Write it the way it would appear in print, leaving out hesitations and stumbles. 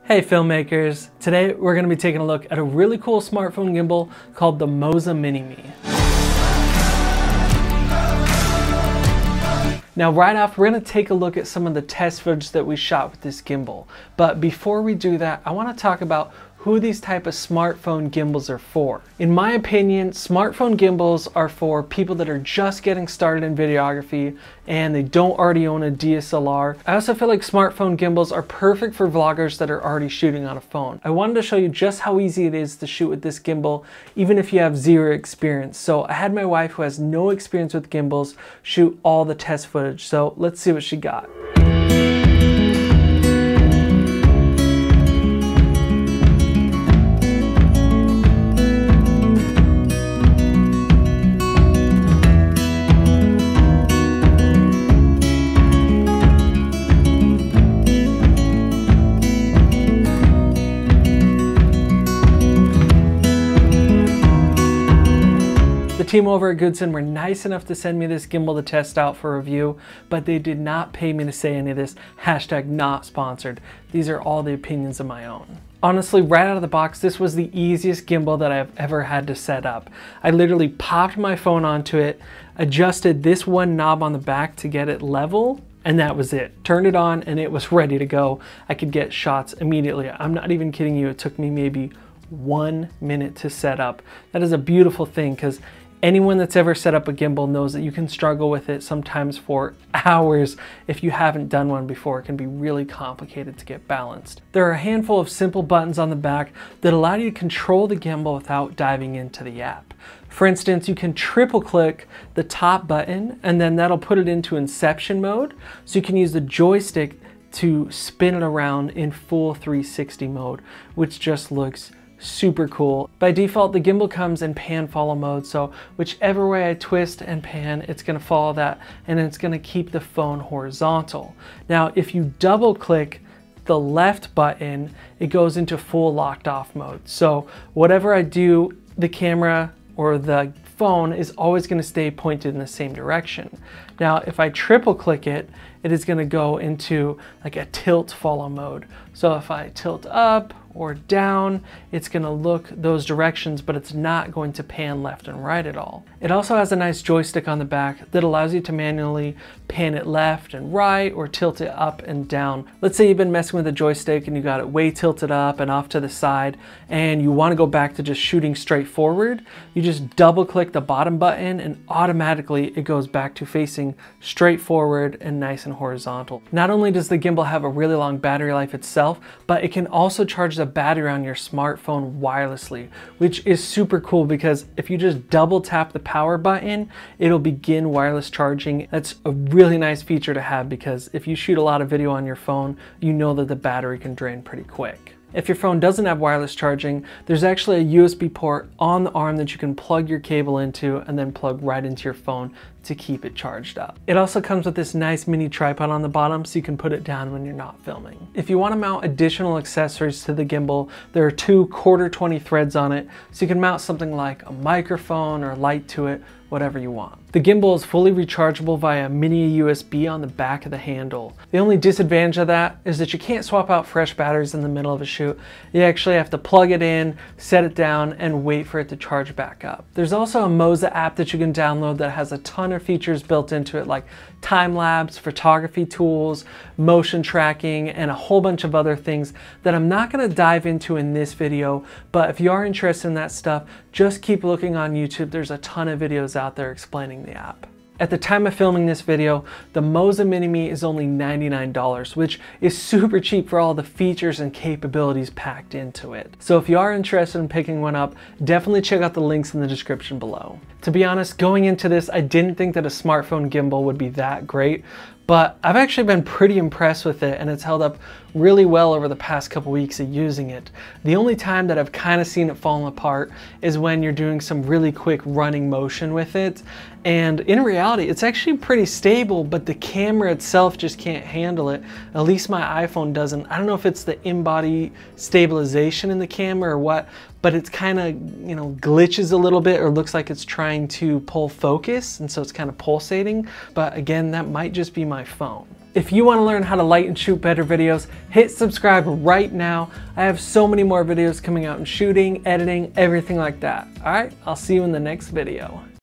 Hey filmmakers, today we're going to be taking a look at a really cool smartphone gimbal called the Moza Mini-MI. Now right off, we're going to take a look at some of the test footage that we shot with this gimbal. But before we do that, I want to talk about who these type of smartphone gimbals are for. In my opinion, smartphone gimbals are for people that are just getting started in videography and they don't already own a DSLR. I also feel like smartphone gimbals are perfect for vloggers that are already shooting on a phone. I wanted to show you just how easy it is to shoot with this gimbal, even if you have zero experience. So I had my wife, who has no experience with gimbals, shoot all the test footage. So let's see what she got. The team over at Goodson were nice enough to send me this gimbal to test out for review, but they did not pay me to say any of this. Hashtag not sponsored. These are all the opinions of my own. Honestly, right out of the box, this was the easiest gimbal that I've ever had to set up. I literally popped my phone onto it, adjusted this one knob on the back to get it level, and that was it. Turned it on and it was ready to go. I could get shots immediately. I'm not even kidding you. It took me maybe 1 minute to set up. That is a beautiful thing, because anyone that's ever set up a gimbal knows that you can struggle with it sometimes for hours if you haven't done one before. It can be really complicated to get balanced. There are a handful of simple buttons on the back that allow you to control the gimbal without diving into the app. For instance, you can triple click the top button and then that'll put it into inception mode, so you can use the joystick to spin it around in full 360 mode, which just looks super cool. By default, the gimbal comes in pan follow mode, so whichever way I twist and pan, it's going to follow that, and it's going to keep the phone horizontal. Now, if you double click the left button, it goes into full locked off mode. So whatever I do, the camera or the phone is always going to stay pointed in the same direction. Now, if I triple click it, it is going to go into like a tilt follow mode. So if I tilt up or down, it's going to look those directions, but it's not going to pan left and right at all. It also has a nice joystick on the back that allows you to manually pan it left and right or tilt it up and down. Let's say you've been messing with the joystick and you got it way tilted up and off to the side and you want to go back to just shooting straight forward. You just double click the bottom button and automatically it goes back to facing straight forward and nice and horizontal. Not only does the gimbal have a really long battery life itself, but it can also charge the battery on your smartphone wirelessly, which is super cool because if you just double tap the power button, it'll begin wireless charging. That's a really nice feature to have because if you shoot a lot of video on your phone, you know that the battery can drain pretty quick. If your phone doesn't have wireless charging, there's actually a USB port on the arm that you can plug your cable into and then plug right into your phone to keep it charged up. It also comes with this nice mini tripod on the bottom so you can put it down when you're not filming. If you want to mount additional accessories to the gimbal, there are 2 1/4-20 threads on it, so you can mount something like a microphone or a light to it, whatever you want. The gimbal is fully rechargeable via mini USB on the back of the handle. The only disadvantage of that is that you can't swap out fresh batteries in the middle of a shoot. You actually have to plug it in, set it down, and wait for it to charge back up. There's also a Moza app that you can download that has a ton of features built into it, like time-lapse, photography tools, motion tracking, and a whole bunch of other things that I'm not going to dive into in this video, but if you are interested in that stuff, just keep looking on YouTube. There's a ton of videos out there explaining the app. At the time of filming this video, the Moza Mini-MI is only $99, which is super cheap for all the features and capabilities packed into it. So if you are interested in picking one up, definitely check out the links in the description below. To be honest, going into this, I didn't think that a smartphone gimbal would be that great, but I've actually been pretty impressed with it and it's held up really well over the past couple weeks of using it. The only time that I've kind of seen it falling apart is when you're doing some really quick running motion with it. And in reality, it's actually pretty stable, but the camera itself just can't handle it. At least my iPhone doesn't. I don't know if it's the in-body stabilization in the camera or what, but it's kind of, glitches a little bit or looks like it's trying to pull focus, and so it's kind of pulsating. But again, that might just be my phone. If you want to learn how to light and shoot better videos, hit subscribe right now. I have so many more videos coming out in shooting, editing, everything like that. All right, I'll see you in the next video.